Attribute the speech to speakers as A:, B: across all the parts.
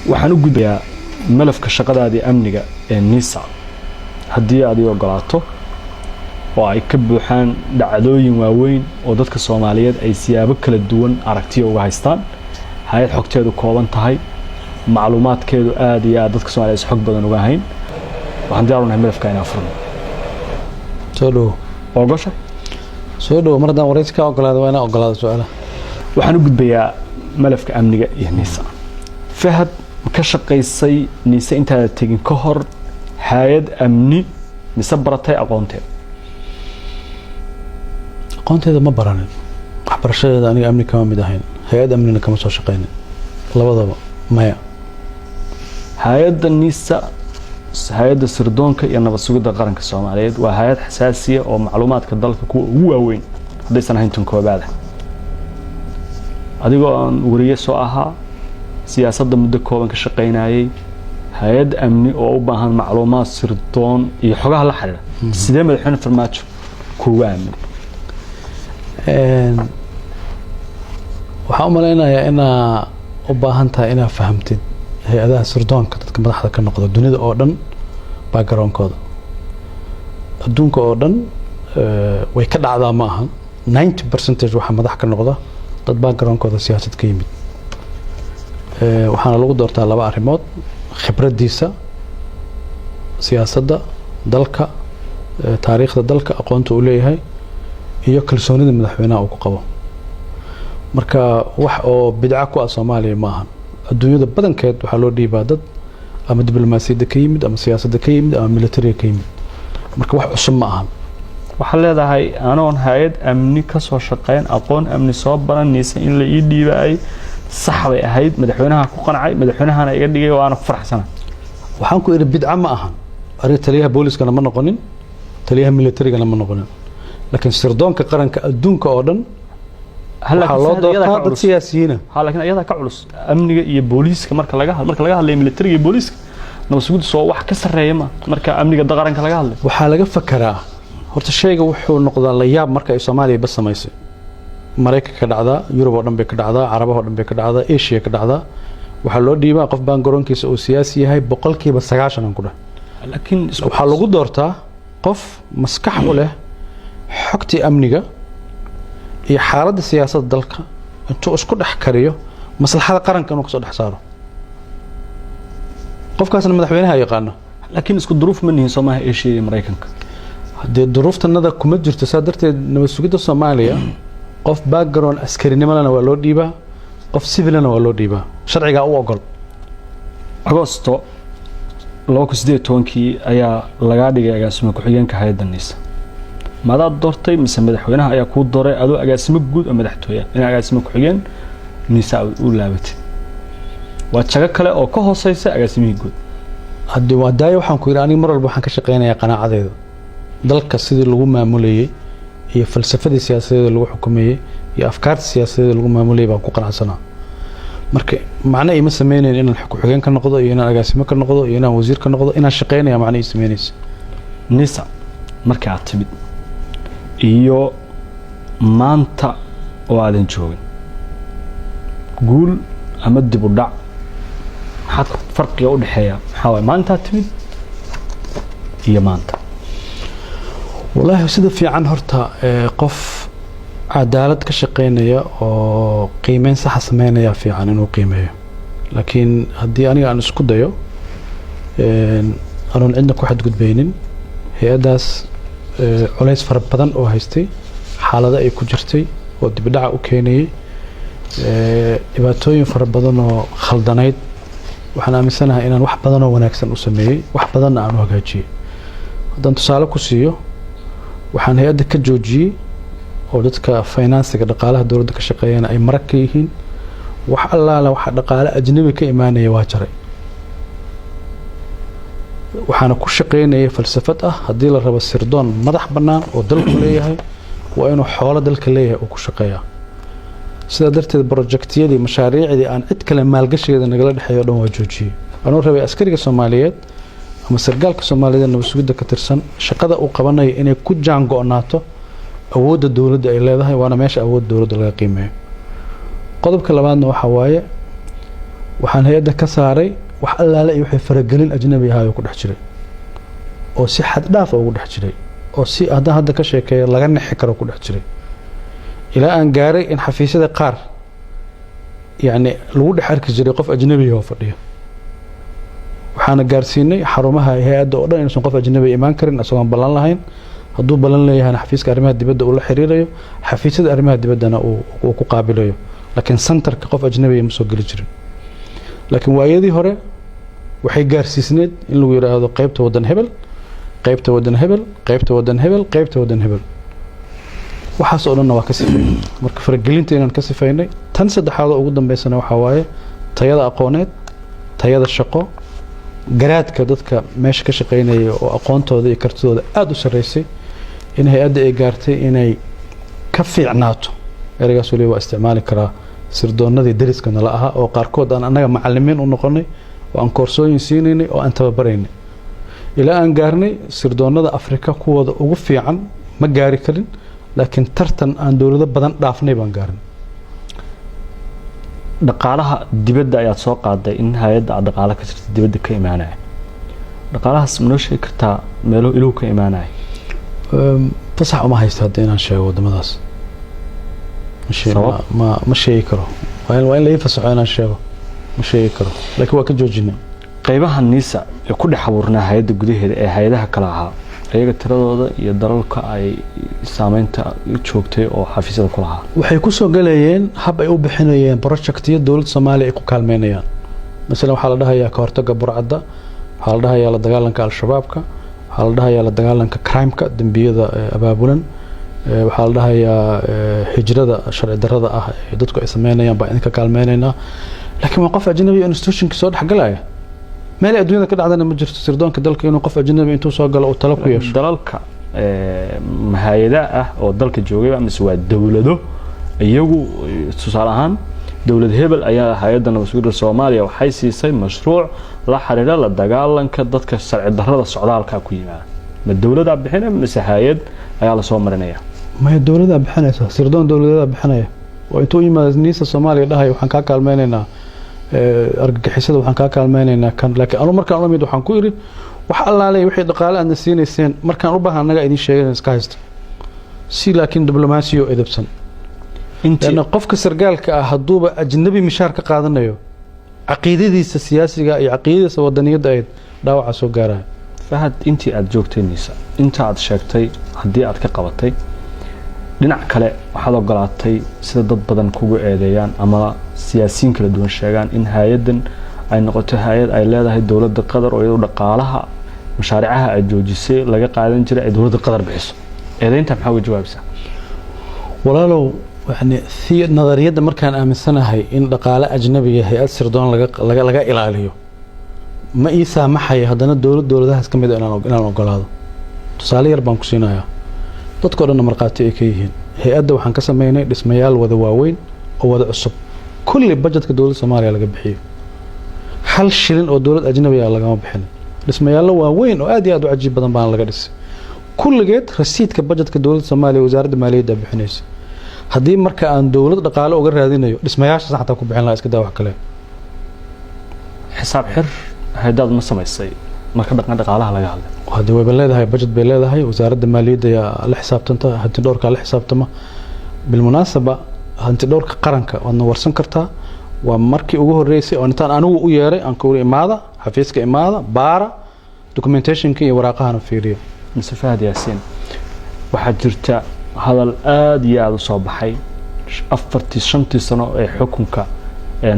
A: waxaan u gudbayaa malafka shaqadaadii amniga ee NISA haddii aad ogolaato oo ay ka buuxaan dhacdooyin waaweyn oo dadka Soomaaliyeed ay siyaabo kala duwan aragtiyo uga haystaan hay'ad xogteedu kooban tahay macluumaadkeedu aad iyo aad dadka Soomaaliyeed xog badan uga hayn waxaan diyaar u nahay malafka inaan furno
B: soo dhow mardan wareyska ogolaado waana ogolaado su'aalaha
A: waxaan u gudbayaa malafka amniga iyo NISA fahad ka shaqeysay NISA inta tagin ka hor hay'ad amni mise baratay
B: aqoonteeda ma baranin waxbarashadeeda aniga amni kama mid ahayn hay'ad amnina kama soo shaqeynin labadaba maya
A: hay'adda NISA hay'adda sirdoonka iyo nabad sugidda qaranka Soomaaliyeed waa hay'ad xasaasiya oo macluumaadka dalka kuwa ugu waaweyn hadaysan ahayn tan koobaad adigoo aan wariye soo ahaa siyaasadda muddo kooban ka shaqeynayay hay'ad amni oo u baahan macluumaad sirdoon iyo xogaha la xiriira sidee madaxweyne farmaajo kuwa amni
B: waxaan u maleynayaa inaa u baahan tahay inaa fahamtid hay'adaha sirdoonka dadka madaxda ka noqda dunida oo dhan background-kooda adduunka oo dhan way ka dhacdaa ma aha 90% waxa madax ka noqda dad background-kooda siyaasad ka yimid waxaana lagu doortaa laba arrimood khibradiisa siyaasadda dalka taariikhda dalka aqoonta uu leeyahay iyo kalsoonida madaxweynaha uu ku qabo marka wax oo bidca ku ah Soomaaliya ma aha adduunyada badankeed waxa loo dhiibaa dad ama diblomaasiyadda ka yimid ama siyaasadda ka yimid ama military ka yimid marka wax cusub ma aha
A: waxa leedahay anoon hay'ad amni ka soo shaqeyn aqoon amni soo baran NISA in la ii dhiibay sax bay ahayd madaxweynaha ku qancay madaxweynahana iga dhigay waana faraxsana
B: waxaan ku iri bidca ma aha ariga taliyaha booliskana ma noqonin taliyaha military-gana ma noqonin laakiin sirdoonka qaranka adduunka oo dhan waxa loo doortaa dad siyaasiyiin
A: laakiin ayada ka culus amniga iyo booliska marka laga hadlayo military iyo booliska nabad sugidda soo wax ka sareeya marka amniga qaranka laga hadlayo
B: waxa laga fakaraa horta shayga wuxuu noqdaa la yaab marka ay Soomaaliya bas samaysay Mareykanka ka dhacda Yurub oo dhan bay ka dhacdaa Carabaha oo dhan bay ka dhacdaa Asia ka dhacda waxa loo dhiibaa qof baan garoonkiisa oo siyaasi yahay 90% aan ku dhahay
A: laakiin
B: waxa lagu doortaa qof maskax u leh xogtii amniga iyo xaaladda siyaasadda dalka intuu isku dhex kariyo maslaxada qaranka inuu ka soo dhex saaro qofkaasna madaxweynaha yaqaano
A: laakiin isku duruuf ma nihin Soomaaliya Asia iyo Mareykanka
B: hadii duruuftanada kuma jirto sadarteed nabad sugidda Soomaaliya qof background askarinimada waa loo dhiibaa qof civilna waa loo dhiibaa sharciga u ogol
A: Agosto 2018 ayaa laga dhigay agaasimo ku-xigeenka hay'adda NISA madaad doortay mise madaxweynaha ayaa ku dooray adoo agaasimo guud oo madaxtooya in agaasimo ku-xigeen NISA u laabatay waa jago kale oo ka hooseysa agaasimihii guud
B: hadii waa daayo waxaan ku yiri aniga mar walba waxaan ka shaqeynayaa qanaacadeeda dalka sidii lagu maamulayay iyo falsafadii siyaasadeed lagu xukumayay iyo afkaarta siyaasadeed lagu maamulayay baan ku qanacsanaa marka macna ima sameeyeen inaan ku-xigeen ka noqdo iyo inaan agaasimo ka noqdo iyo inaan wasiir ka noqdo inaan shaqeynayo macna ay sameeyeen
A: NISA marka aad timid iyo maanta oo aadan joogin guul ama dib u dhac maxaa farqiga u dhaxeeya maxaa way maanta timid iyo maanta
B: والله sida fiican horta qof cadaalad ka shaqeynaya oo qiimeyn sax sameynaya fiican inuu qiimeeyo laakiin hadii aniga aan isku dayo aanan cidna ku xad gudbeynin hay'adaas culays fara badan oo haystay xaalada ay ku jirtay oo dib u dhac u keenay dhibaatooyin fara badan oo khaldanayd waxaan aaminsanahay inaan wax badan oo wanaagsan u sameeyay wax badan aan u hagaajiyay haddaan tusaale ku siiyo waxaan hay'adda ka joojiyay oo dadka finance-ga dhaqaalaha dawladda ka shaqeeyana ay marag ka yihiin wax allaala waxa dhaqaale ajnabi ka imaanaya waa jaray waxaana ku shaqeynayay falsafad ah haddii la rabo sirdoon madax bannaan oo dalku leeyahay waa inuu xoolo dalka leeyahay oo ku shaqeeyaa sida darteed projectiyadii mashaariicdii aan cid kale maalgashigeeda nagala dhaxeeyo dhan waa joojiyay anuu rabay askariga Soomaaliyeed ama sargaalka Soomaaliyeed nabad sugidda ka tirsan shaqada uu qabanayo inay ku jaango'naato awoodda dawladda ay leedahay waana meesha awoodda dawladda laga qiimeeyo qodobka labaadna waxa waaye waxaan hay-adda ka saaray wax allaale iyo wixii faragelin ajnabi ahaa ku dhex jiray oo si xad dhaaf ugu dhex jiray oo si hadda ka sheekeeyo laga nixi karo ku dhex jiray ilaa aan gaaray in xafiisyada qaar yani lagu dhex arki jiray qof ajnabi oo fadhiyo waxaana gaarsiinay xarumaha hay-adda oo dhan inaysan qof ajnabi imaan karin isagoon ballan lahayn hadduu ballan leeyahayna xafiiska arrimaha dibadda uu la xiriirayo xafiisyada arrimaha dibaddana uu ku qaabilayo laakiin centerka qof ajnabi ma soo geli jirin laakiin waayadii hore waxay gaarsiisneed in lagu yiraahdo qaybta wadan hebel qaybta wadan hebel qaybta wadan hebel qaybta wadan hebel waxaas oo dhanna waa ka sifaynay marka faragelinta inaan ka sifaynay tan saddexaad oo ugu dambeysana waxaa waaye tayada aqooneed tayada shaqo garaadka dadka meesha ka shaqaynaya oo aqoontooda iyo kartidooda aada u sarreysay in hay-adda ay gaartay inay ka fiicnaato ereygaas waliba waa isticmaali karaa sirdoonadii dariska nala ahaa oo qaarkood aan annaga macallimiin u noqonay oo aan koorsooyin siinaynay oo aan tababaraynay ilaa aan gaarnay sirdoonada afrika kuwooda ugu fiican ma gaari karin laakiin tartan aan dowlado badan dhaafnay baan gaarnay
A: dhaqaalaha dibadda ayaad soo qaaday in hay-adda aad dhaqaalo ka jirta dibadda ka imaanaya dhaqaalahaas ma noo sheegi kartaa meelo iluhu ka imaanaya
B: fasax uma haysto hadda inaan sheego waddamadaas ma sheegi karo waa in la ii fasaxo inaan sheego ma sheegi karo laakiin waa ka joojinay
A: qaybaha niisa ee ku dhex abuurnaa hay-adda gudaheeda ee hay-adaha kale ahaa ayaga tiradooda iyo dalalka ay saameynta joogtay oo xafiisyada ku lahaa
B: waxay ku soo galayeen hab ay u bixinayeen projectiyo dowladda Soomaaliya ay ku kaalmeynayaan mesela waxaa la dhahayaa ka hortagga burcadda waxaa la dhahayaa la dagaalanka al-shabaabka waxaa la dhahayaa la dagaalanka crime-ka dambiyada abaabulan waxaa la dhahayaa hijrada sharci darrada ah ee dadku ay sameynayaan baa idinka kaalmeynaynaa laakiin waa qof ajnabi institutionka soo dhex galaya meel adduunyada ka dhacdana ma jirto sirdoonka dalka inuu qof ajnabi intuu soo galo uu talo ku yeesho
A: dalalka hay'adaha ah oo dalka joogay ama waa dawlado iyagu tusaale ahaan dawlad hebel ayaa hay'adda nabadgelyada Soomaaliya waxay siisay mashruuc la xiriira la dagaalanka dadka sharci darrada socdaalka ku yimaada ma dawladda bixinaysa mise hay'ad ayaa la soo marinaya
B: ma dawladda bixinaysa sirdoon dawladda bixinaya oo intuu yimaado niisa Soomaaliya dhahay waxaan ka kaalmeynaynaa argagixisada waxaan ka kaalmeynaynaa kan laakiin anu markaan lamid waxaan ku iri wax allaalay wixii dhaqaale aad siinayeen markaan u baahan anaga idin sheegay iska haysto si laakiin diblomaasiyo edabsan inta qofka sargaalka ah haduuba ajnabi mishaar ka qaadanayo aqeedadiisa siyaasiga iyo aqeedadiisa wadaniyada ay dhaawac soo gaaraan
A: fahad intii aad joogtay niisa inta aad sheegtay hadii aad ka qabatay dhinac kale waxaad ogolaatay sida dad badan kugu eedeeyaan ama siyaasiyiin kala duwan sheegaan in hay'adan ay noqoto hay'ad ay leedahay dawladda Qatar oo iyadoo dhaqaalaha mashaariicaha ay joojisay laga qaadan jiray ay dawladda Qatar bixiso eedeynta maxaa uga jawaabsaa
B: walaalow waxaan si nadariyada markaan aaminsanahay in dhaqaale ajnabi ah hay'ad sirdoon laga ilaaliyo ma ii saamaxay haddana dawladahaas ka mid inaan ogolaado tusaale yar baan ku siinayaa dadka dhan marqaati ay ka yihiin hay'adda waxaan ka sameeynay dhismayaal wada waaweyn oo wada cusub kulli budgetka dawladda Soomaaliya laga bixiyo hal shilin oo dawlad ajnabi ah laga ma bixin dhismayaal waaweyn oo aad iyo aad u cajiib badan baan laga dhisay kulligeed rasiidka budgetka dawladda Soomaaliya wasaaradda maaliyadda bixinaysa haddii marka aan dawlad dhaqaale uga raadinayo dhismayaasha saxda ku bixin lahaa iska daa wax kale
A: xisaab xir hay'adaad ma samaysay marka dhaqaalaha laga hadlay
B: hadii way leedahay budget bay leedahay wasaaradda maaliyadda la xisaabtanta hanti dhowrka la xisaabtama bilmunaasaba hanti dhowrka qaranka wadna warsan kartaa waa markii ugu horeysay oo intaan anigu u yeeray aan ku imaada xafiiska imaada baara documentationka iyo waraaqahana fiiriyo
A: Fahad Yaasiin waxa jirta hadal aad iyo aad u soo baxay 45 sano ee xukunka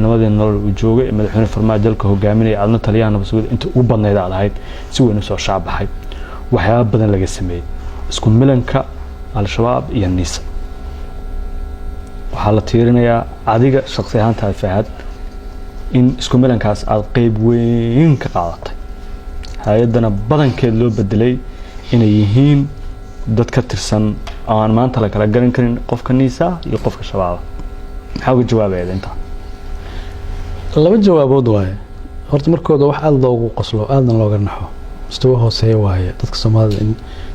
A: nabadii nolol u joogay madaxweyne Farmaajo dalka hogaaminaya adna taliyaan nabadgelyada inta ugu badneyd aad ahayd si weyn u soo shaabaxay waxyaabo badan laga sameeyay isku milanka al-shabaab iyo niisa waxaa la tiirinayaa adiga shakhsi ahaantaada Fahad in isku milankaas aad qayb weyn ka qaadatay hay'adana badankeed loo bedelay inay yihiin dad ka tirsan aan maanta la kala garan karin qofka niisa iyo qofka shabaab maxaa uga jawaabayda inta
B: laba jawaabood waaye horta markooda wax aad loogu qoslo aadna looga naxo mustawa hooseeya waaye dadka Soomaalida in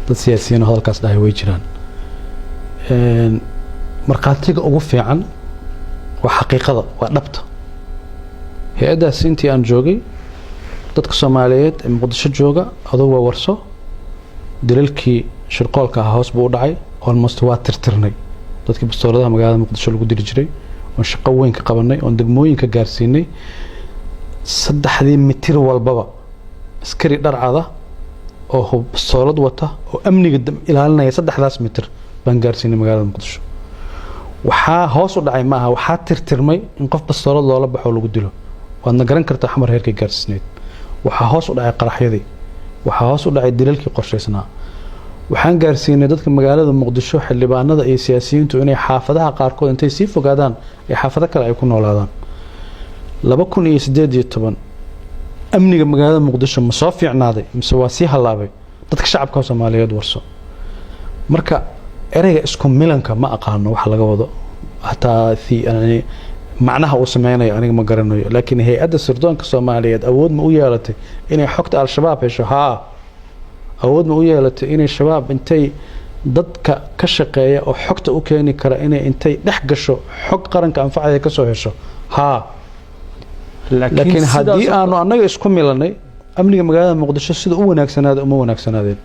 B: dad siyaasiyiin hadalkaas dhahay way jiraan marqaatiga ugu fiican waa xaqiiqada waa dhabta hay-addaas intii aan joogay dadka Soomaaliyeed ee Muqdisho jooga adugu warso dilalkii shirqoolka hoos buu u dhacay almost waa tirtirnay dadkii bastooladaha magaalada Muqdisho lagu diri jiray oo shaqo weyn ka qabanay oo degmooyinka gaarsiinay 3 mitir walbaba askari dharcada oo bastoolad wata oo amniga ilaalinaya 3 mitir baan gaarsiinay magaalada Muqdisho waxaa hoos u dhacay maaha waxaa tirtirmay in qof bastoolad loola baxo lagu dilo waadna garan kartaa xamar heerkay gaarsiisneed waxaa hoos u dhacay qaraxyadii waxaa hoos u dhacay dilalkii qorshaysnaa waxaan gaarsiinay dadka magaalada Muqdisho xildhibaanada iyo siyaasiyiintu inay xaafadaha qaarkood intay sii fogaadaan ay xaafado kale ay ku noolaadaan 2018 amniga magaalada Muqdisho ma soo fiicnaaday mise waa sii halaabay dadka shacabka Soomaaliyeed warso marka ereyga isku milanka ma aqaano wax laga wado hataa yani macnaha uu sameeyay aniga ma garanayo laakiin hay'adda sirdoonka Soomaaliyeed awood ma u yeelatay inay xogta al-shabaab hesho awood ma u yeelatay inay shabaab intay dadka ka shaqeeya oo xogta u keeni kara inay intay dhex gasho xog qaranka anfacaya ka soo hesho laakiin haddii aanu annaga isku milanay amniga magaalada Muqdisho sida u wanaagsanaado uma wanaagsanaadeen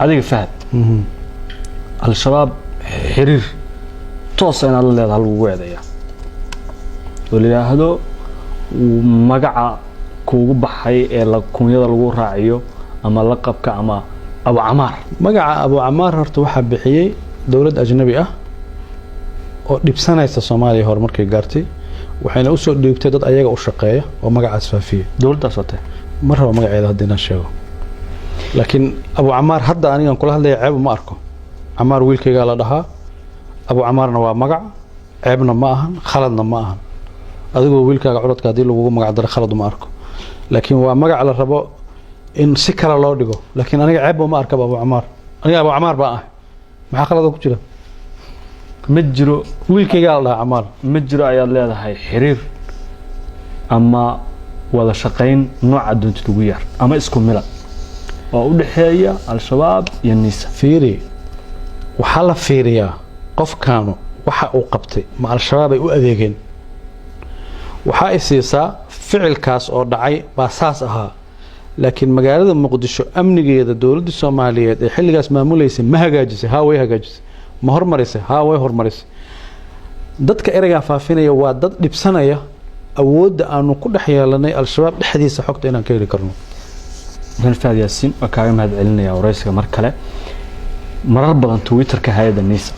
A: adiga fahad al-shabaab xiriir toos ah inaad la leedahay lagu weedaya oo leeyahay magaca kuugu baxay ee la kunyada lagu raaciyo ama la qabka ama Abu Amaar magaca Abu Amaar horta waxa bixiyay dawlad ajnabi ah oo dhibsanaysa Soomaaliya horumarkay gaartay waxayna u soo dhiibtay dad ayaga u shaqeeya oo magacaas faafiyay dawladdaas wata mar raba magaceeda hadina sheego laakiin Abu Amaar hadda aniga kula hadlay ceeb ma arko Amaar wiilkayga la dhahaa Abu Amaarna waa magac ceebna ma ahan khaladna ma ahan adigoo wiilkaaga curadka hadii lagu magac daro khalad ma arko laakiin waa magac la rabo in si kala loo dhigo laakiin aniga ceeb ma arko Abu Amaar aniga Abu Amaar baa maxaa khalad ku jira ma jiro wiilkayga la dhahaa Amaar ma jiro ayaad leedahay xiriir ama wada shaqayn nooca doonta ugu yar ama isku milan oo u dhaxeeya al-shabaab iyo nisa fiiri waxa la fiiriyaa qofkaanu waxa uu qabtay ma al-shabaab ay u adeegeen waxa ay siisaa ficilkaas oo dhacay baa saas ahaa laakiin magaalada Muqdisho amnigeeda dawladda Soomaaliyeed ee xilligaas maamuleysay ma hagaajisay way hagaajisay ma hormarisay way hormarisay dadka erayga faafinaya waa dad dhibsanaya awoodda aanu ku dhaxyeelanay al-shabaab dhexdiisa xogta inaan ka heli karno Fahad Yaasiin waa kaaga mahad celinaya waraysiga mar kale marar badan Twitter-ka hay'adda NISA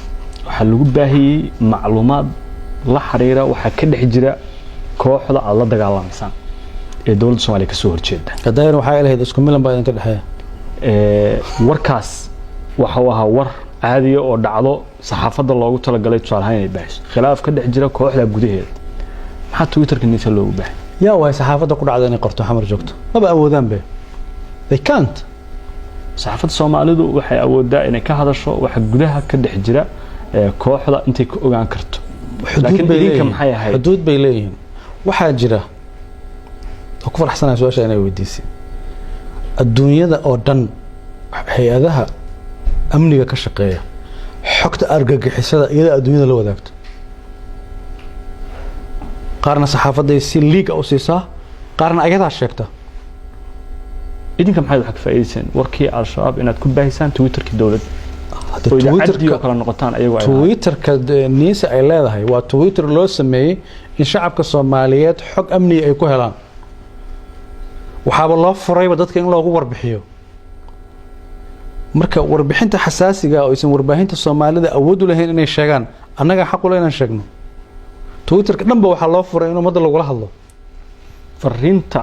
A: waxa lagu baahiyay macluumaad la xiriira waxa ka dhex jira kooxda aad la dagaalamaysan ee dawladda Soomaaliya ka soo horjeeda kadayr waxa ay lahayd isku milan baa inta dhaxeeya warkaas waxa uu ahaa war caadi oo dhacdo saxaafadda loogu talagalay tusaalahaan inay baahiso khilaaf ka dhex jira kooxda gudaheeda maxaa Twitter-ka NISA loogu baahay yaa way saxaafadda ku dhacday inay qorto xamar joogto maba awoodaan be they can't saxaafadda Soomaalidu waxay awoodaa inay ka hadasho waxa gudaha ka dhex jira kooxda intay ka ogaan karto laakiin idinka maxay ahayd xuduud bay leeyihiin waxa jira oo ku faraxsanahay su'aasha inay weydiisay adduunyada oo dhan hay'adaha amniga ka shaqeeya xogta argagixisada iyada adduunyada la wadaagto qaarna saxaafadda si liiga u siisaa qaarna ayadaa sheegta idinka maxay wax ka faa'iideysan warkii al-shabaab inaad ku baahisaan Twitter-ka dawladda Twitter-ka kala noqotaan ayagu Twitter-ka NISA ay leedahay waa Twitter loo sameeyay in shacabka Soomaaliyeed xog amni ay ku helaan waxaaba loo furay dadka in loogu warbixiyo marka warbixinta xasaasiga oo aysan warbaahinta Soomaalida awood u lahayn inay sheegaan annaga xaq u leenahay sheegno Twitter-ka dhanba waxa loo furay in ummadda lagu hadlo fariinta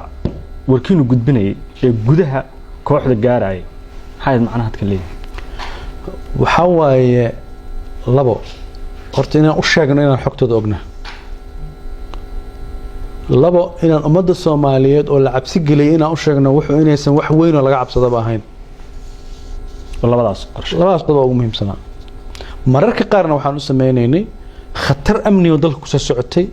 A: warkiinu gudbinayay ee gudaha kooxda gaarayay maxay macnaha ka leeyahay waxa waaye labo horta inaan u sheegno inaan xogtooda ogna labo inaan ummadda Soomaaliyeed oo la cabsi galay inaan u sheegno wuxuu inaysan wax weyn oo laga cabsadaba ahayn labadaas qodob ugu muhiimsanaa mararka qaarna waxaan u sameeynay khatar amni oo dalka ku soo socotay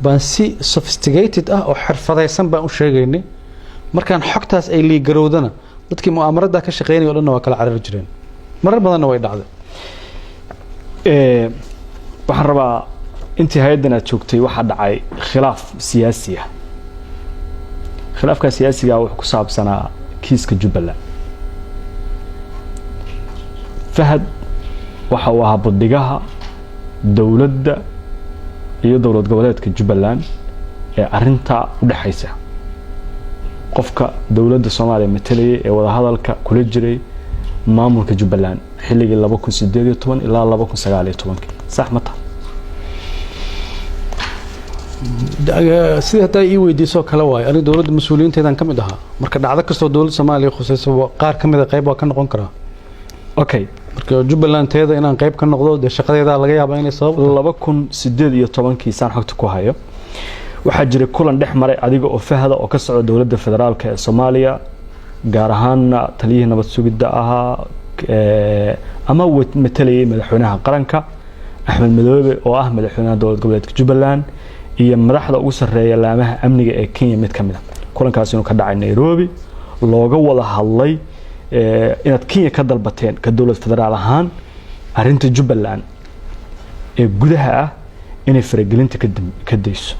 A: baan si sophisticated ah oo xirfadaysan baan u sheegaynay markaan xogtaas ay liigarowdana dadkii mu'aamarada ka shaqeynay oo dhan waa kala carar jireen marar badanna way dhacday waxaan rabaa intii hay-addan aad joogtay waxaa dhacay khilaaf siyaasi ah khilaafka siyaasiga wuxuu ku saabsanaa kiiska Jubbaland Fahad waxa uu ahaa badhigaha dawladda iyo dawlad goboleedka Jubbaland ee arinta u dhaxaysa qofka dawladda Soomaaliya metelay ee wada hadalka kula jiray maamulka Jubbaland xilligii 2018 ilaa 2019 sax ma tahay
B: sida taa ii weydiiso kala waay ani dawladda mas'uuliyiinteedan kamid ahaa marka dhacdo kasto dawladda Soomaaliya khusayso qaar kamid ah qayb waa ka noqon karaa
A: okay
B: marka Jubbaland teeda inaan qayb ka noqdo de shaqadeeda laga yaabaa inay sabab
A: 2018 saan xogta ku hayo waxaa jiray kulan dhex maray adiga oo Fahad oo ka socda dawladda federaalka ee Soomaaliya gaar ahaan taliyihii nabad sugidda ahaa ama metelay madaxweynaha qaranka Axmed Madoobe oo ah madaxweynaha dawlad goboleedka Jubbaland iyo madaxda ugu sareeya laamaha amniga ee Kenya mid kamid ah kulankaas inuu ka dhacay Nairobi looga wada hadlay inaad Kenya ka dalbateen ka dawlad federaal ahaan arinta Jubbaland ee gudaha ah inay faragelinta ka dayso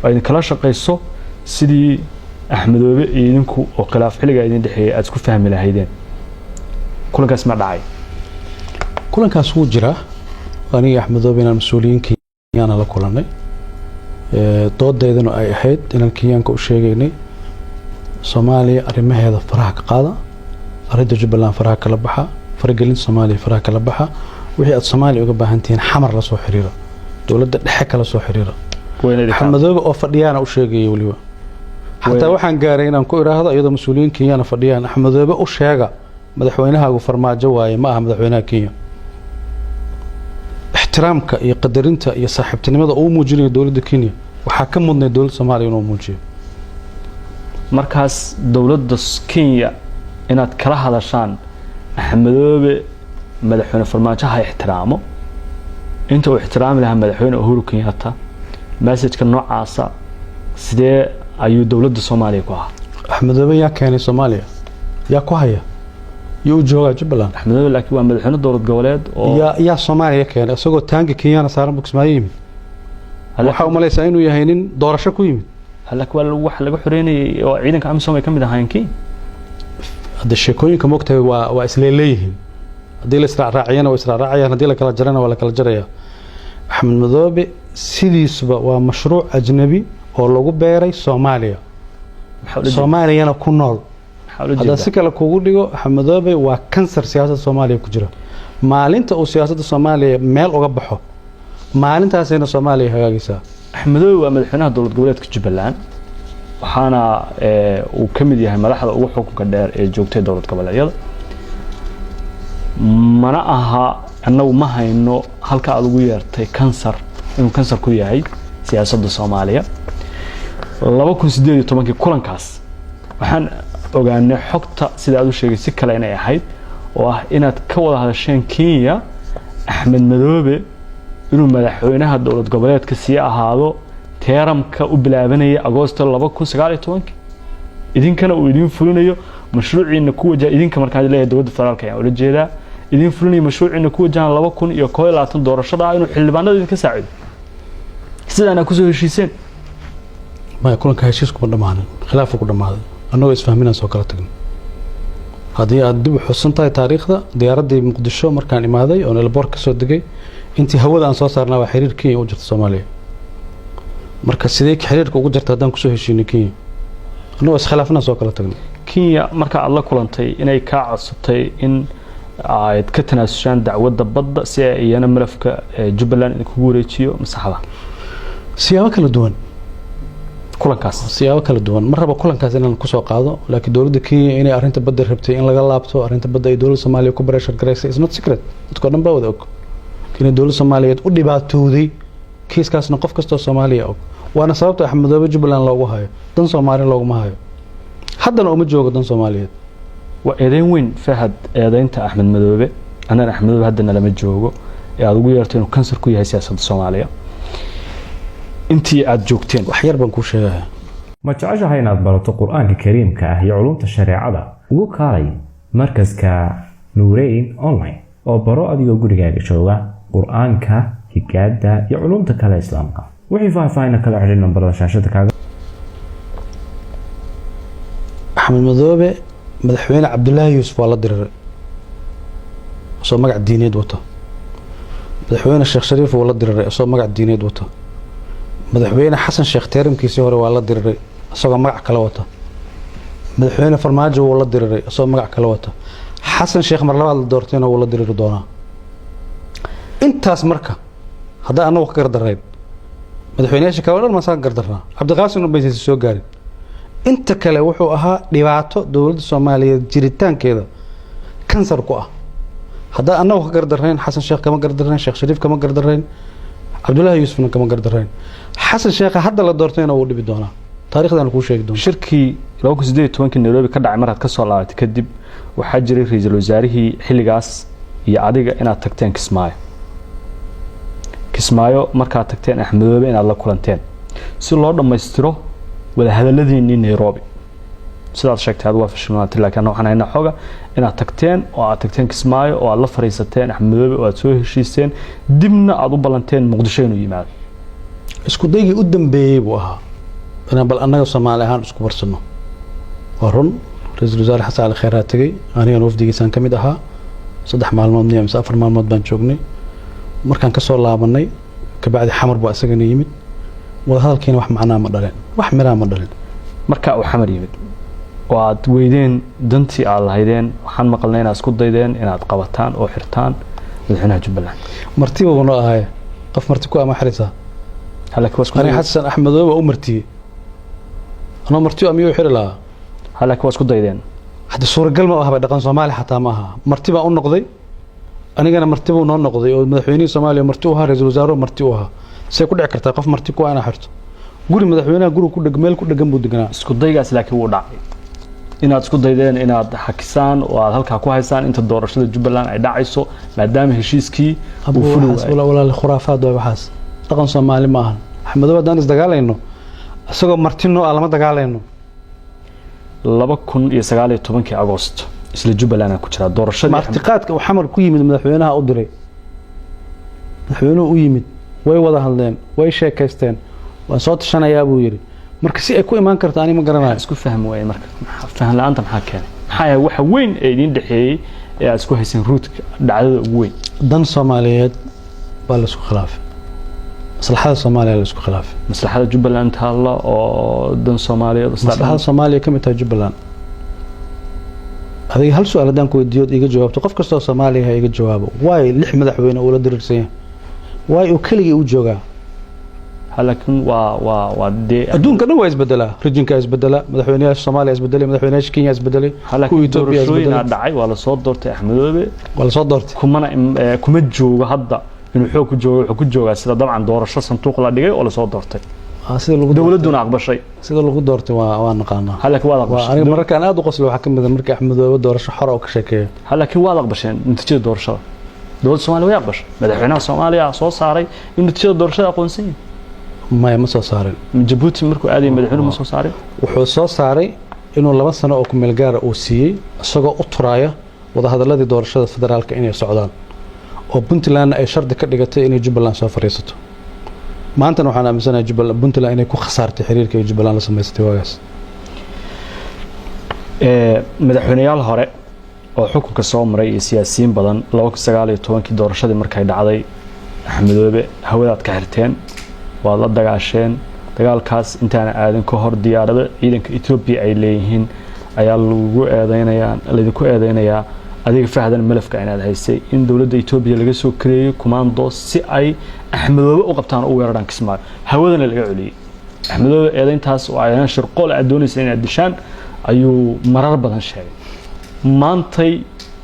A: ay kala shaqeyso sidii Axmed Madoobe idinku oo khilaaf xiliga idin dhaxeeyay aad isku fahmi lahaydeen kulankaas ma dhacay
B: kulankaas wuu jira aniga Axmed Madoobe inaan mas'uuliyiinka Kenya la kulanay doodeedana ay ahayd inaan Kenyaanka u sheegaynay Soomaaliya arrimaheeda faraha ka qaada arinta Jubbaland faraha kala baxa faragelinta Soomaaliya faraha kala baxa wixii aad Soomaaliya uga baahan tihiin xamar la soo xiriira dawladda dhexe kala soo xiriira Axmed Madoobe oo fadhiyana u sheegay waliba hatta waxaan gaaray inaan ku iraahdo iyadoo mas'uuliyiin Kenya fadhiyaan Axmed Madoobe u sheega madaxweynaha ugu farmaajo waaye ma aha madaxweynaha Kenya ixtiraamka iyo qadarinta iyo saaxiibtinimada uu muujinayo dawladda Kenya waxa ka mudnay dawladda Soomaaliya inuu muujiyo
A: markaas dawladda Kenya inaad kala hadashaan Axmed Madoobe madaxweyne farmaajaha ixtiraamo inta uu ixtiraam lahaa madaxweyne Uhuru Kenyatta message-ka noocaasa sidee ayuu dawladda Soomaaliya ku ahaa
B: Axmed Madoobe yaa keenay Soomaaliya yaa ku haya yoo jooga Jubbaland
A: Axmed Madoobe laakiin waa madaxweyne dawlad goboleed oo
B: yaa Soomaaliya keenay asagoo taanka Kenya saaran buksmaayay waxa uu maleysay inuu yahay nin doorasho ku yimid
A: halka wax laga xoreynay oo ciidanka AMISOM ay kamid ahaayeen Kenya
B: hada sheekooyinka moogtahay waa isleeleeyeen hadii la israacayana waa israacayaan hadii la kala jarana waa la kala jaraya Axmed Madoobe sidiisba waa mashruuc ajnabi oo lagu beeray Soomaaliya Soomaaliyana ku nool hada si kala kugu dhigo Axmed Madoobe waa kansar siyaasadda Soomaaliya ku jira maalinta uu siyaasadda Soomaaliya meel uga baxo maalintaasina Soomaaliya hagaagaysaa
A: Axmed Madoobe waa madaxweynaha dawlad goboleedka Jubbaland waxaana uu kamid yahay madaxda ugu xukunka dheer ee joogtay dawlad goboleedyada mana aha annagu ma hayno halka aad ugu yeertay kansar inuu kansar ku yahay siyaasadda Soomaaliya 2018 kulankaas waxaan ogaanay xogta sida aad u sheegay si kale inay ahayd oo ah inaad ka wada hadasheen Kenya Axmed Madoobe inuu madaxweynaha dawlad goboleedka sii ahaado teeramka u bilaabanaya Agoosto 2019 idinkana uu idin fulinayo mashruuciina ku wajahan idinka markaa leeyahay dawladda federaalka ayaa ula jeedaa idin fulinayo mashruuciina ku wajahan 2021 doorashada inuu xildhibaanada idinka saacido sidana ku soo heshiiseen
B: ma kulanka heshiisku ma dhamaanin khilaaf ku dhamaaday anagoo isfahminaan soo kala tagin hadii aad dib u xusantahay taariikhda diyaaradii Muqdisho markaan imaaday oo elboor ka soo degay intii hawada aan soo saarnaa waa xiriirkii u jirta Soomaaliya marka sidee xiriirka ugu jirta hadaan ku soo heshiinay Kenya anagoo iskhilaafna soo kala tagnay
A: Kenya marka aad la kulantay inay ka codsatay in ay ka tanaasushaan dacwadda badda si ay iyana malafka Jubbaland ku wareejiyo masaxada
B: siyaabo kala duwan
A: kulankaas
B: siyaabo kala duwan marba kulankaas inaan ku soo qaado laakiin dawladda Kenya inay arinta badda rabtay in laga laabto arinta badda ay dawladda Soomaaliya ku pressure gareysay is not secret dadka dhan baa wada og in dawladda Soomaaliya u dhibaatooday kiiskaasna qof kasta oo Soomaaliya og waana sababta Axmed Madoobe Jubbaland loogu hayo dan Soomaaliya loogu ma hayo haddana uma joogo dan Soomaaliyeed
A: waa eedayn weyn Fahad eedaynta Axmed Madoobe anana Axmed Madoobe haddana lama joogo ee aad ugu yeertay inuu kansar ku yahay siyaasadda Soomaaliya intii aad joogteen
B: wax yar baan ku sheegayaa
C: ma jeceshahay inaad barato quraanka kariimka ah iyo culumta shariicada ugu kaalay markaska Nuureyn online oo baro adigoo gurigaaga jooga quraanka higaada iyo culumta kale islaamka wixii faahfaahin kala xiriir nambarada shaashada kaaga
B: axmed madoobe madaxweyne cabdullaahi yuusuf waa la diriray soo magac diineed wato madaxweyne sheekh shariif waa la diriray soo magac diineed wato madaxweyne xasan sheekh teeramkiisii hore waa la diriray isagoo magac kale wata madaxweyne farmaajo waa la diriray isagoo magac kale wata xasan sheekh mar labaad la doortayna wuu la diriri doonaa intaas marka hadda anagu ka gardareen madaxweynayaasha kale oo dhan masaan gardarnaa cabdiqaasim oo baysan soo gaarin inta kale wuxuu ahaa dhibaato dowladda Soomaaliyeed jiritaankeeda kansar ku ah hadda anagu ka gardareen xasan sheekh kama gardareen sheekh shariif kama gardareen cabdullaahi yuusufna kama gardareen xasan sheekh hadda la doortayna wuu dhibi doonaa taariikhdan ku sheegi doonaa
A: shirkii 2018 Nairobi ka dhacay marad ka soo laabatay kadib waxaa jiray ra'iisul wasaarihii xilligaas iyo adiga inaad tagteen Kismaayo markaa tagteen Axmed Madoobe inaad la kulanteen si loo dhameystiro wada hadaladiinii Nairobi sidaad sheegtay waa fashilmaatay laakiin waxaan haynaa xoga inaad tagteen oo aad tagteen Kismaayo oo aad la fariisateen Axmed Madoobe oo aad soo heshiiseen dibna aad u balanteen Muqdisho inuu yimaado
B: isku daygii u dambeeyay buu ahaa inaan bal annaga Soomaali ahaan isku barsano waa run ra'iisul wasaare xasan ali khayraat tagay aniga wafdigiisaan kamid ahaa 3 maalmood iyo 4 maalmood baan joognay markaan ka soo laabanay ka bacdi xamar baa asagana yimid wada hadalkiina wax macnaa ma dhaleen wax miraa ma dhaleen
A: marka uu xamar yimid oo aad weydeen dantii aad lahaydeen waxaan maqalnay inaad isku daydeen inaad qabataan oo xirtaan madaxweynaha Jubbaland
B: martiba uu noo ahay qof marti ku ama xirisa
A: halka wasku
B: xasan Axmed Madoobe oo martiyay أنا مرتبة ميو حرلا
A: هلا كواس كده يدين
B: حتى صورة قلمة وهبة دقن صومالي حتى معها مرتبة أو نقضي أنا مرتبة ونون نقضي ومدحويني صومالي مرتوها رئيس الوزراء مرتوها سيكون عكرت قف مرتكو أنا حرت قولي مدحوينها قولوا كل جمال كل جنب دقنا
A: اسكت جالس لك هو داعي إن اسكت يدين إن حكسان وهالك كويسان أنت الدور رشيد الجبلان عداعيسو ما دام هشيسكي
B: ولا الخرافات ده بحاس دقن صومالي معها أحمد الله دانس دقالة إنه asagoo martino lama dagaalayno
A: 2019 August isla Jubbaland ku jira doorashada
B: martiqaadka uu xamar ku yimid madaxweynaha u diray madaxweynuhu u yimid way wada hadleen way sheekaysteen waan soo tashanayaa buu yiri marka si ay ku imaan kartaa ani ma garanayo
A: isku fahmo way marka faham la'aanta maxaa keenay maxaa waxa weyn ee idin dhaxeeyay ee aad isku haysan root-ka dhacdada ugu weyn
B: dan Soomaaliyeed baa la isku khilaafay مصلحة الصومالية اللي اسكو خلاف
A: مصلحة جبلان تهلا أو دن صومالية
B: مصلحة الصومالية كم تها جبلان هذه هل سؤال دانكو ديود يجي جواب توقف كستو صومالية هي يجي جوابه واي لح مدحوينه ولا درسيه واي وكلي وجوجا
A: لكن دي
B: أدون كانوا وايز بدلا رجين كايز بدلا مدحوينه الصومالية إز بدلا مدحوينه كينيا إز بدلا
A: كوي توبيا إز بدلا دعي ولا صوت دورت أحمد
B: ولا صوت دورت
A: كم جوجا هذا inuu xoog ku jooga sida dabcan doorasho sanduuq la dhigay oo la soo doortay
B: sida lagu
A: dawladuna aqbashay
B: sida lagu doortay waa naqaana
A: halka waa aqbashay
B: aniga markaan aad u qoslo waxa kamid ah markii Axmed Madoobe doorasho xor oo ka sheekeeyay
A: halka waa aqbasheen natiijada doorashada dowladda Soomaaliya way aqbashay madaxweynaha Soomaaliya soo saaray in natiijada doorashada aqoonsan
B: ma soo saarin
A: Djibouti markuu aaday madaxweynuhu ma soo saaray
B: wuxuu soo saaray inuu 2 sano oo ku meel gaar ah uu siiyay isagoo u turaaya wada hadaladii doorashada federaalka inay socdaan oo Puntland ay shardi ka dhigatay inay Jubbaland soo fariisato maantana waxaan aaminsanahay Puntland inay ku khasaartay xiriirka ay Jubbaland la sameystay waagaas
A: madaxweynayaal hore oo xukunka soo maray iyo siyaasiyiin badan 2019 doorashadii markay dhacday Axmed Madoobe hawadaad ka xirteen waa la dagaasheen dagaalkaas intaan aadan ka hor diyaarada ciidanka Ethiopia ay leeyihiin ayaa lagu eedeynayaa adiga fahdan malafka inaad haysay in dawladda Ethiopia laga soo kareeyay commando si ay Axmed Madoobe u qabtaan oo weeraraan Kismaayo hawadana laga culiyay Axmed Madoobe eedayntaas oo ay shirqool ah doonaysa inay dishaan ayuu marar badan sheegay maantay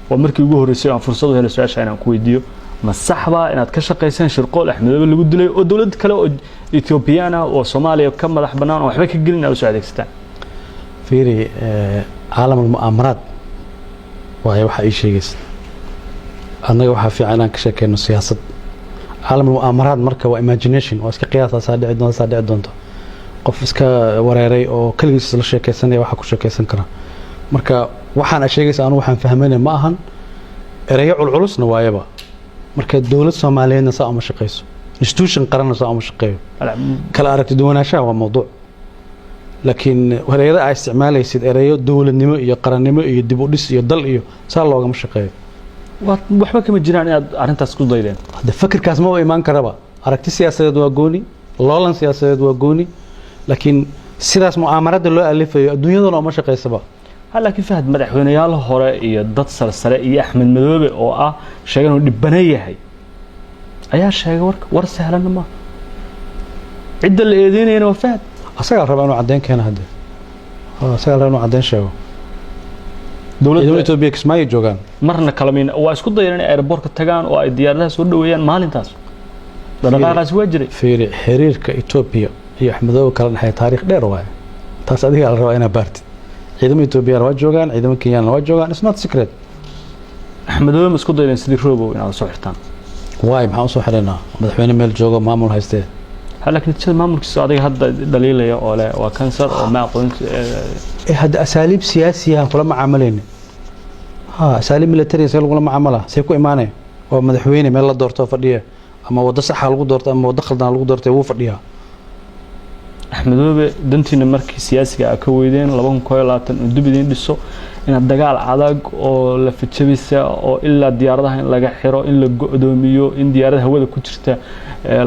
A: waa markii ugu horeysay aan fursad u helay su'aasha inaan ku weydiiyo ma saxba inaad ka shaqeysaan shirqool Axmed Madoobe lagu dilay oo dawlad kale oo Ethiopiana oo Soomaaliya ka madax banaan oo waxba ka gelin oo soo adeegsataan
B: fiiri caalam al-mu'amaraat waayo waxa ay sheegaysan anaga waxa fiican aan ka sheekeyno siyaasad caalam al-mu'amaraat marka waa imagination waa iska qiyaas dhici doonto qof iska wareeray oo kaligiis la sheekeysanaya waxa ku sheekeysan kara marka waxaan sheegaysan anu waxaan fahmaynaa ma ahan erayo culculusna waayaba marka dawlad Soomaaliyeedna saa uma shaqeyso institution qaran soo ama shaqeeyo kala aragti duwanaanshaha waa mawduuc laakiin ereyada ay isticmaalaysid ereyo dawladnimo iyo qarannimo iyo dib u dhis iyo dal iyo saa loogama shaqeeyo
A: waxba kama jiraan inaad arrintaas ku daydeen
B: hadda fikirkaas ma imaan karaba aragti siyaasadeed waa gooni loolan siyaasadeed waa gooni laakiin sidaas mu'aamarada loo alifayo adduunyadana uma shaqeysaba
A: laakiin fahad madaxweynayaal hore iyo dad sare iyo Axmed Madoobe oo ah sheegan uu dhibana yahay ayaa sheegay war sahlan ma cidda la eedeynayna waa fahad
B: asaga raba inuu cadeyn keeno hadda asaga raba inuu cadeyn sheego dawladda Itoobiya kismaayo joogaan
A: marna kalamin waa isku dayeen in airport-ka tagaan oo ay diyaaradaha soo dhaweeyaan maalintaas dhaqaaqaas waa jiray
B: fiiri xiriirka Itoobiya iyo Axmed Madoobe kala dhaxay taariikh dheer waay taas adiga la raba inaad baartid ciidamada Itoobiya waa joogaan ciidamada Kenya waa joogaan it's not secret
A: Axmed Madoobe isku dayeen sidii roobo inaad soo xirtaan
B: waay maxaa soo xireenaa madaxweyne meel joogo maamul haystee
A: laakiin sida maamulkiisa adiga hadda dhaliilaya oo leh waa kansar oo ma aqoon
B: hadda asaaliib siyaasiya kula macaamilayna asaaliib military say lagu macaamala say ku imaanay oo madaxweyne meel la doorto fadhiya ama wada sax lagu doorto ama wada khaldan lagu doorto uu fadhiya
A: Axmed Madoobe dantiina markii siyaasiga ka weydeen 2020 dib idin dhiso in dagaal adag oo la fijabisa oo ilaa diyaaradaha in laga xiro in la go'doomiyo in diyaaradaha hawada ku jirta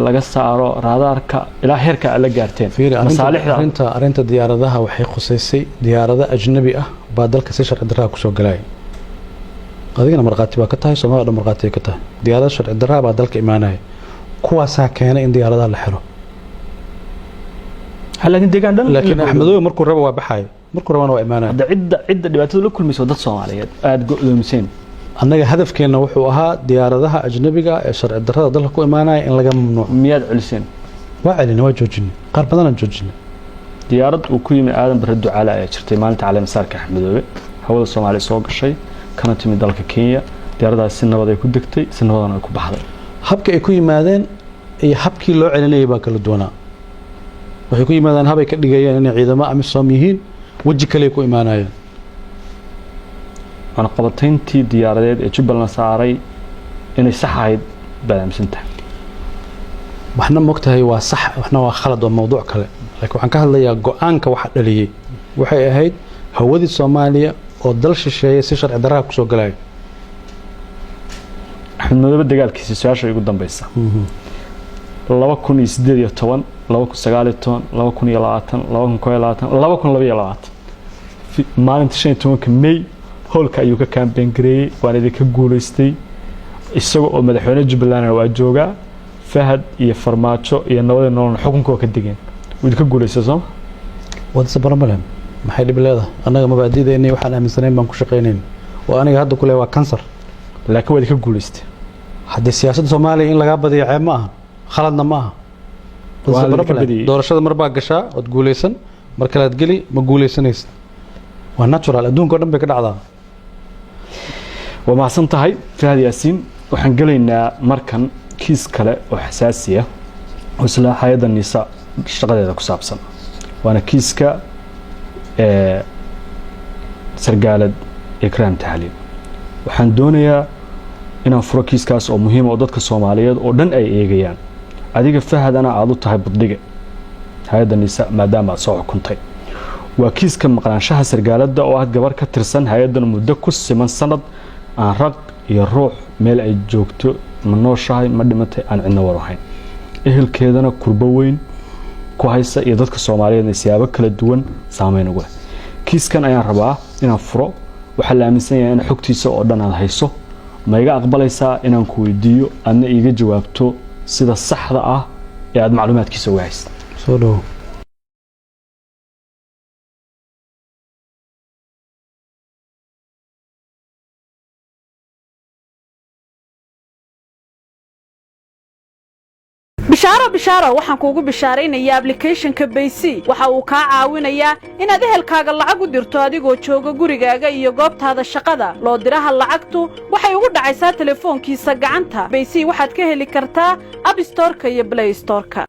A: laga saaro raadaarka ilaa heerka la gaarteen
B: masaalixda arinta diyaaradaha waxay khuseysay diyaarada ajnabi ah baa dalka si sharci darro ku soo galay adigana marqaati baa ka tahay Soomaaliya marqaati ka tahay diyaarada sharci darro baa dalka imaanay kuwaas keenay in diyaaradaha la xiro
A: laakiin deegaan dhan
B: laakiin Axmed Madoobe markuu rabo waa baxay markuu rabana waa imaanay
A: cidda dhibaatada la kulmayso dad Soomaaliyeed aad go'doomiseen
B: annaga hadafkeena wuxuu ahaa diyaaradaha ajnabiga ee sharci darrada dalka ku imaanaya in laga mamnuuc
A: miyaad celiseen
B: waa celina waa joojinay qaar badan aan joojinay
A: diyaarad uu ku yimid aadan bare ducaale ayaa jirtay maalinta caleemasaarka Axmed Madoobe hawada Soomaaliya soo gashay kana timid dalka Kenya diyaaradaas si nabad ay ku degtay si nabadana ay ku baxday
B: habka ay ku yimaadeen iyo habkii loo celinayay baa kala duwanaa waxay ku yimaadaan habay ka dhigayaan inay ciidamo amisom yihiin waji kale ku imaanayaan
A: ana qabatayntii diyaaradeed ee Jubbaland saaray inay sax ahayd baamsintahay
B: waxna mogtahay waa sax waxna waa khalad oo mawduuc kale laakiin waxaan ka hadlayaa go'aanka waxa dhaliyay waxay ahayd hawadii Soomaaliya oo dal shisheeye si sharci darro ku soo galay
A: Axmed Madoobe dagaalkiisa su'aasha ugu dambaysa 2018 maalinta 15 May howlka ayuu ka campaign gareeyay waan idinka guuleystay isagoo oo madaxweyne Jubbaland waa jooga Fahad iyo Farmaajo iyo nabada nolol xukunkooda ka digeen idinka guuleystay soo
B: wada sabarmalan maxay dhib leedahay anaga mabaadiideena waxaan aaminsanayn baan ku shaqeyneen oo aniga hadda kule waa kansar
A: laakiin waa idinka guuleystay
B: hadda siyaasadda Soomaaliya in laga badiyo ceeb ma aha khaladna ma aha doorashada mar baa gashaa oo guuleysan mar kale aad gali ma guuleysanaysid waa natural adduunka dhan bay ka dhacdaa
A: waa mahadsan tahay Fahad Yaasiin waxaan galaynaa markan kiis kale oo xasaasi ah oo isla hay'adda NISA shaqadeeda ku saabsan waana kiiska sargaalad Ikraan Tahliil waxaan doonayaa inaan furo kiiskaas oo muhiim oo dadka Soomaaliyeed oo dhan ay eegayaan adiga Fahadana aad u tahay baddiga hay'adda NISA maadaama aad soo xukuntay waa kiiska maqnaanshaha sargaalada oo ah gabar ka tirsan hay'addan muddo ku siman sanad aan raq iyo ruux meel ay joogto ma nooshahay ma dhimatay aan cidna warahayn ehelkeedana kurbo weyn ku haysa iyo dadka Soomaaliyeed siyaabo kala duwan saameyn ugu leh kiiskan ayaan rabaa inaan furo waxa la aaminsan yahay in xogtiisa oo dhan aad hayso ma iga aqbalaysaa inaan ku weydiiyo adna iga jawaabto sida saxda ah ee aad macluumaadkiisa uga haysto
B: soo dhaw
D: bishaaro waxaan kuugu bishaaraynayaa application-ka Baysi waxa uu ka caawinayaa inaad ehelkaaga lacag u dirto adigoo jooga gurigaaga iyo goobtaada shaqada loo diraha lacagtu waxay ugu dhacaysaa telefoonkiisa gacanta Baysi waxaad ka heli kartaa App Store-ka iyo Play Store-ka